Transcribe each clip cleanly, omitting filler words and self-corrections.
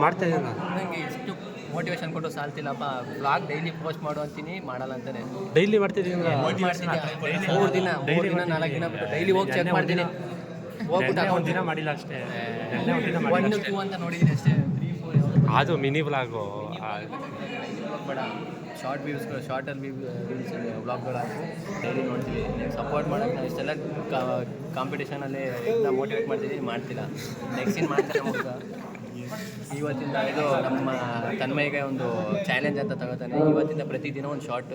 ಮಾಡ್ತಾ ಇದ್ದೀನಿ. ನನಗೆ ಎಷ್ಟು ಮೋಟಿವೇಶನ್ ಕೊಟ್ಟು ಸಾಲ್ತಿಲ್ಲಪ್ಪ. ಬ್ಲಾಗ್ ಡೈಲಿ ಪೋಸ್ಟ್ ಮಾಡು ಅಂತೀನಿ, ಮಾಡಲ್ಲ ಅಂತಾನೆ. ಡೈಲಿ ಮಾಡ್ತಿದ್ದೀನಿ. 3 ದಿನ 4 ದಿನ ಬಿಟ್ಟು ಡೈಲಿ ಹೋಗಿ ಚೆಕ್ ಮಾಡ್ತೀನಿ. ಹೋಗ್ಬಿಟ್ಟು ಒಂದು ದಿನ ಮಾಡಿಲ್ಲ ಅಷ್ಟೇ. 1 2 ಅಂತ ನೋಡಿದ್ದೀನಿ ಅಷ್ಟೇ. 3 4 ಅದು ಮಿನಿ ಬ್ಲಾಗು. ಬೇಡ, ಶಾರ್ಟಲ್ಲಿ ವ್ಲಾಗ್ಗಳಾಗಿ ಡೈಲಿ ನೋಡ್ತೀವಿ. ಸಪೋರ್ಟ್ ಮಾಡೋಕ್ಕೆ ನಾವು ಇಷ್ಟೆಲ್ಲ ಕಾಂಪಿಟೇಷನಲ್ಲಿ ಎಲ್ಲ ಮೋಟಿವೇಟ್ ಮಾಡ್ತಿಲ್ಲ. ನೆಕ್ಸ್ಟ್ ಏನು ಮಾಡ್ತಾರೆ ನಮಗೆ ಇವತ್ತಿಂದ ಇದು ನಮ್ಮ ತನ್ಮಯ್ಯಗೆ ಒಂದು ಚಾಲೆಂಜ್ ಅಂತ ತಗೋತಾನೆ. ಇವತ್ತಿಂದ ಪ್ರತಿದಿನ ಒಂದು ಶಾರ್ಟ್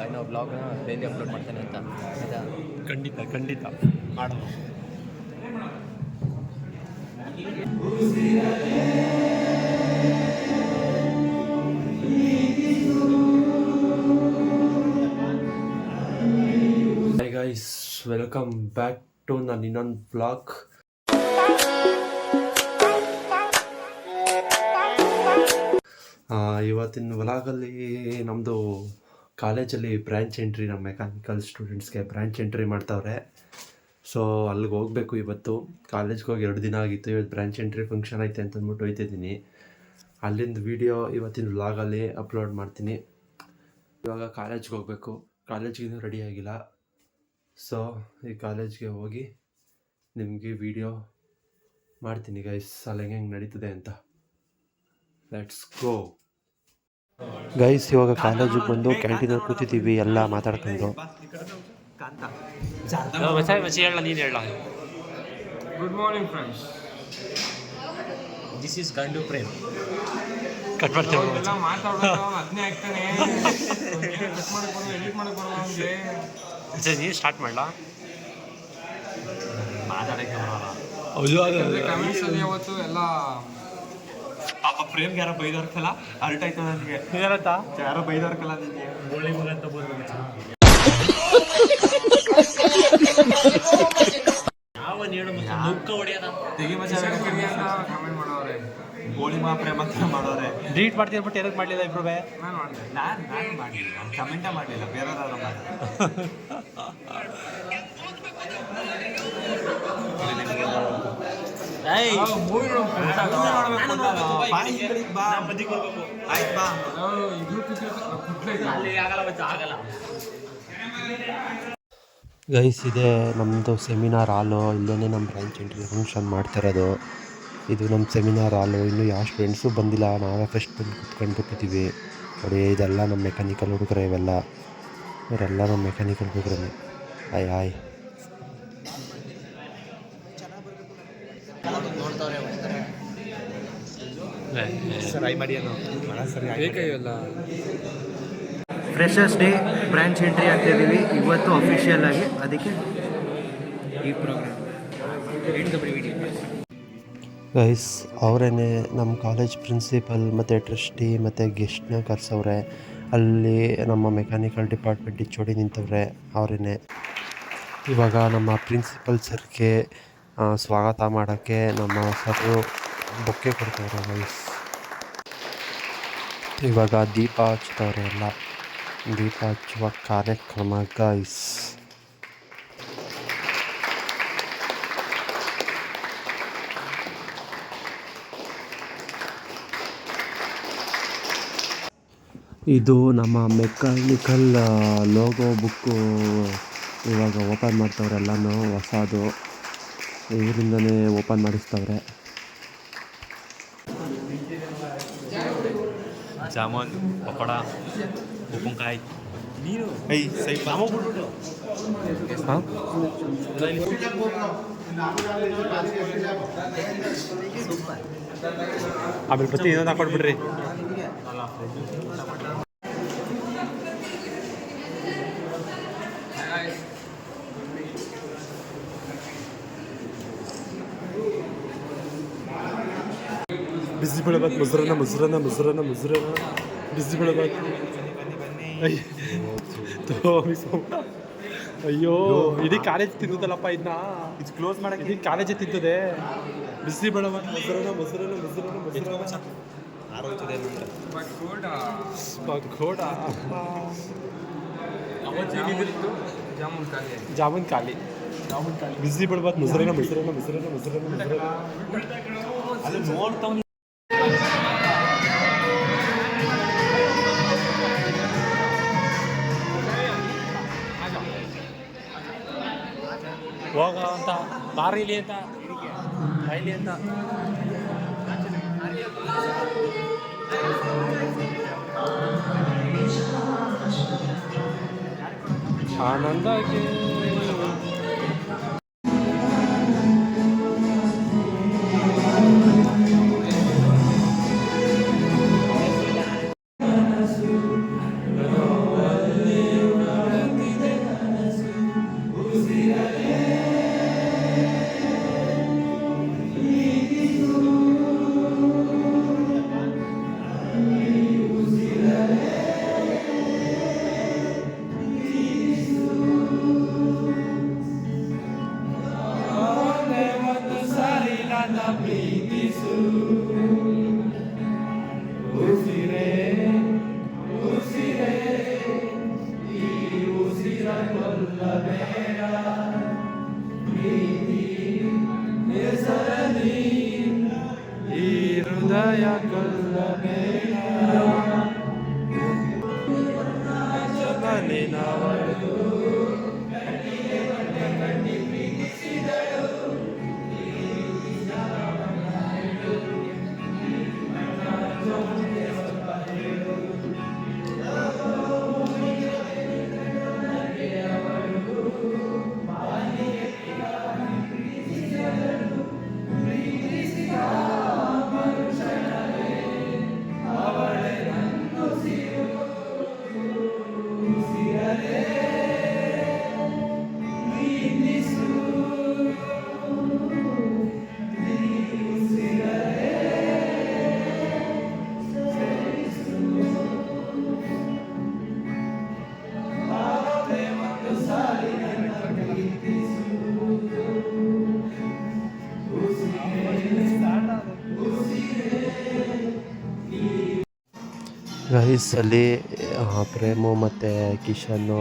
ಏನೋ ವ್ಲಾಗ್ನ ಡೈಲಿ ಅಪ್ಲೋಡ್ ಮಾಡ್ತಾನೆ ಅಂತ. ಆಯಿತಾ? ಖಂಡಿತ ಮಾಡೋದು. Hey guys, welcome back to ನನ್ನ ಇನ್ನೊಂದು ವ್ಲಾಗ್. ಇವತ್ತಿನ ವ್ಲಾಗಲ್ಲಿ ನಮ್ಮದು ಕಾಲೇಜಲ್ಲಿ ಬ್ರ್ಯಾಂಚ್ ಎಂಟ್ರಿ, ನಮ್ಮ ಮೆಕ್ಯಾನಿಕಲ್ ಸ್ಟೂಡೆಂಟ್ಸ್ಗೆ ಬ್ರ್ಯಾಂಚ್ ಎಂಟ್ರಿ ಮಾಡ್ತಾವ್ರೆ. ಸೊ ಅಲ್ಲಿಗೆ ಹೋಗಬೇಕು. ಇವತ್ತು ಕಾಲೇಜ್ಗೆ ಹೋಗಿ 2 ದಿನ ಆಗಿತ್ತು. ಇವತ್ತು ಬ್ರ್ಯಾಂಚ್ ಎಂಟ್ರಿ ಫಂಕ್ಷನ್ ಐತೆ ಅಂತ ಅಂದ್ಬಿಟ್ಟು ಹೋಗ್ತಿದ್ದೀನಿ. ಅಲ್ಲಿಂದ ವೀಡಿಯೋ ಇವತ್ತಿನ ವ್ಲಾಗಲ್ಲಿ ಅಪ್ಲೋಡ್ ಮಾಡ್ತೀನಿ. ಇವಾಗ ಕಾಲೇಜ್ಗೆ ಹೋಗಬೇಕು. ಕಾಲೇಜ್ಗಿನ್ನೂ ರೆಡಿ ಆಗಿಲ್ಲ. ಸೊ ಈ ಕಾಲೇಜ್ಗೆ ಹೋಗಿ ನಿಮಗೆ ವೀಡಿಯೋ ಮಾಡ್ತೀನಿ ಗೈಸ್, ಅಲ್ಲಿ ಹೆಂಗೆ ನಡೀತದೆ ಅಂತ. Let's go guys. ಇವಾಗ ಕಾಲೇಜಿಗೆ ಬಂದು ಕ್ಯಾಂಟೀನಲ್ಲಿ ಕೂತಿದ್ದೀವಿ ಎಲ್ಲ ಮಾತಾಡ್ಕೊಂಡು. ನೀನು ಹೇಳ. Good morning friends, this is ಗಂಡು ಪ್ರೇಮ್. ಕಟ್ ಮಾಡ್ತೇವೆ. ಎಲ್ಲ ಮಾತಾಡೋದು ಅದನ್ನೇ ಆಗ್ತಾನೆ. ಕಟ್ ಮಾಡಕ್ಕೆ ಬರೋದು, ಎಡಿಟ್ ಮಾಡಕ್ಕೆ ಬರೋದು ಅವನಿಗೆ. ನೀನು ಸ್ಟಾರ್ಟ್ ಮಾಡಲ. ಮಾತಾಡೋಕ್ಕೆ ಬರೋಲ್ಲ. ಕಮೆಂಟ್ಸ್ ಅಲ್ಲಿ ಅವತ್ತು ಎಲ್ಲ ಪಾಪ ಪ್ರೇಮ್ಗೆ ಯಾರೋ ಬೈದವ್ರಕಲ್ಲ, ಅರ್ಟ್ ಆಯ್ತು ನನಗೆ. ಏನಂತ ಯಾರೋ ಬೈದವ್ರಕಲ್ಲ ನನಗೆ. ಗೋಳಿ ಮಗ ಅಂತ ಬೋದ ಯಾವ ನೀಡು ಮುಖ ಹೊಡೆಯೋದ ತೆಗಿ ಮಜಾ ಕಮೆಂಟ್ ಮಾಡೋರೆ. ಗೋಳಿ ಮಾ ಪ್ರೇಮ ಅಂತ ಮಾಡೋರೆ. ಡಿಲೀಟ್ ಮಾಡ್ತೀನಿ ಬಿಟ್ಟು ಏನಕ್ಕೆ ಮಾಡಲಿಲ್ಲ ಇಬ್ರು? ನಾನು ಮಾಡಿದೆ. ನಾನು ಮಾಡಲಿಲ್ಲ, ನಾನು ಕಮೆಂಟೇ ಮಾಡಲಿಲ್ಲ, ಬೇರೆಯವ್ರು ಮಾಡಿ. ಮೂವಿ ಆಯ್ತು ಬಾ. ಗೈಸ್, ಇದೆ ನಮ್ಮದು ಸೆಮಿನಾರ್ ಹಾಲು. ಇಲ್ಲೇ ನಮ್ಮ ಬ್ರಾಂಚ್ ಎಂಟ್ರಿ ಫಂಕ್ಷನ್ ಮಾಡ್ತಿರೋದು. ಇದು ನಮ್ಮ ಸೆಮಿನಾರ್ ಹಾಲು. ಇನ್ನೂ ಯಾವ ಸ್ಟೂಡೆಂಟ್ಸು ಬಂದಿಲ್ಲ, ನಾವೇ ಫಸ್ಟ್ ಬಂದು ಕುತ್ಕೊಂಡ್ಬಿಟ್ಟಿದ್ದೀವಿ ನೋಡಿ. ಇದೆಲ್ಲ ನಮ್ಮ ಮೆಕ್ಯಾನಿಕಲ್ ಹುಡುಗರೆ, ಇವರೆಲ್ಲ ನಮ್ಮ ಮೆಕ್ಯಾನಿಕಲ್ ಹುಡುಗರೇ. ಆಯ್ ಫ್ರೆಷರ್ಸ್ ಡೇ ಬ್ರಾಂಚ್ ಎಂಟ್ರಿ ಆಗ್ತಾಯಿದ್ದೀವಿ ಇವತ್ತು ಅಫಿಷಿಯಲ್ ಆಗಿ. ಅದಕ್ಕೆ ಈ ಪ್ರೋಗ್ರಾಮ್ ಗೈಸ್, ಅವರೇ ನಮ್ಮ ಕಾಲೇಜ್ ಪ್ರಿನ್ಸಿಪಲ್ ಮತ್ತು ಟ್ರಸ್ಟಿ ಮತ್ತು ಗೆಸ್ಟ್ನ ಕರೆಸವ್ರೆ. ಅಲ್ಲಿ ನಮ್ಮ ಮೆಕ್ಯಾನಿಕಲ್ ಡಿಪಾರ್ಟ್ಮೆಂಟ್ ಚೋಡಿ ನಿಂತವ್ರೆ, ಅವರೇ. ಇವಾಗ ನಮ್ಮ ಪ್ರಿನ್ಸಿಪಲ್ ಸರ್ಗೆ ಸ್ವಾಗತ ಮಾಡೋಕ್ಕೆ ನಮ್ಮ ಸರು ಬೊಕ್ಕೆ ಕೊಡ್ತವ್ರೆ ಗೈಸ್. ಇವಾಗ ದೀಪ ಹಚ್ತವ್ರೆ, ಎಲ್ಲ ದೀಪ ಹಚ್ಚುವ ಕಾರ್ಯಕ್ರಮ ಗೈಸ್. ಇದು ನಮ್ಮ ಮೆಕ್ಯಾನಿಕಲ್ ಲೋಗೋ ಬುಕ್ಕು ಇವಾಗ ಓಪನ್ ಮಾಡ್ತವ್ರೆ. ಎಲ್ಲನೂ ಹೊಸದು ಇವರಿಂದನೇ ಓಪನ್ ಮಾಡಿಸ್ತವ್ರೆ. ಜಾಮೂನ್, ಪಕೋಡ, ಉಪ್ಪುಕಾಯಿ. ನೀನು ಹಾಂ, ಆಮೇಲೆ ಪ್ರತಿ ಇನ್ನೊಂದು ಹಾಕೊಟ್ಬಿಡ್ರಿ. ಬಿಸಿ ಬೆಳಬಾತ್ ಮೊಸರನ್ನ ಮೊಸರನ್ನ ಮೊಸರನ್ನ ಮೊಸರನ್ನ ಬಿಸಿ ಬೆಳಬಾತ್. ಅಯ್ಯೋ, ಇಡೀ ಕಾಲೇಜ್ ತಿಂತದಲ್ಲಪ್ಪ ಇದನ್ನ. ಇದು ಕ್ಲೋಸ್ ಮಾಡಕ್ಕೆ ಇಡೀ ಕಾಲೇಜೇ ತಿಂತದೆ. ಬಿಸಿ ಬೆಳಬಾತ್ ಮೊಸರನ್ನ ಮೊಸರನ್ನ ಮೊಸರನ್ನ ಮೊಸರನ್ನ ಆರೋಗ್ಯದ ಪಕೋಡ. ಜಾಮೂನ್ ಖಾಲಿ. ಬಿಸಿ ಬೆಳಬಾತ್ ಮೊಸರನ್ನ ಮೊಸರನ್ನ ಮೊಸರನ್ನ ಮೊಸರನ್ನ ಮೊಸರನ್ನ. ಅಲ್ಲಿ ನೋಡ್ತಾವ್ ಬಾರಿಲಿ ಅಂತ ಬಾಯಿಲಿ ಅಂತ ಆನಂದಾಗಿ ಗೈಸ್ ಅಲ್ಲಿ ಪ್ರೇಮು ಮತ್ತು ಕಿಶನ್ನು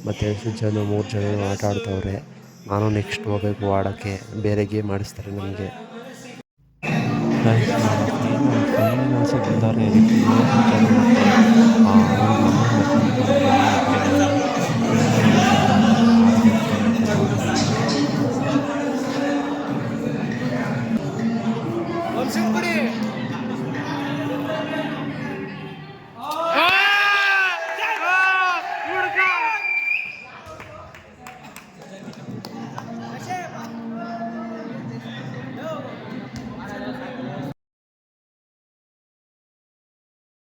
ಮತ್ತು ಸೃಜನು 3 ಜನ ಆಟ ಆಡ್ತವ್ರೆ. ನಾನು ನೆಕ್ಸ್ಟ್ ಹೋಗ್ಬೇಕು ಆಡೋಕ್ಕೆ. ಬೇರೆ ಗೇಮ್ ಆಡಿಸ್ತಾರೆ ನನಗೆ. ಬಂದಾರೆ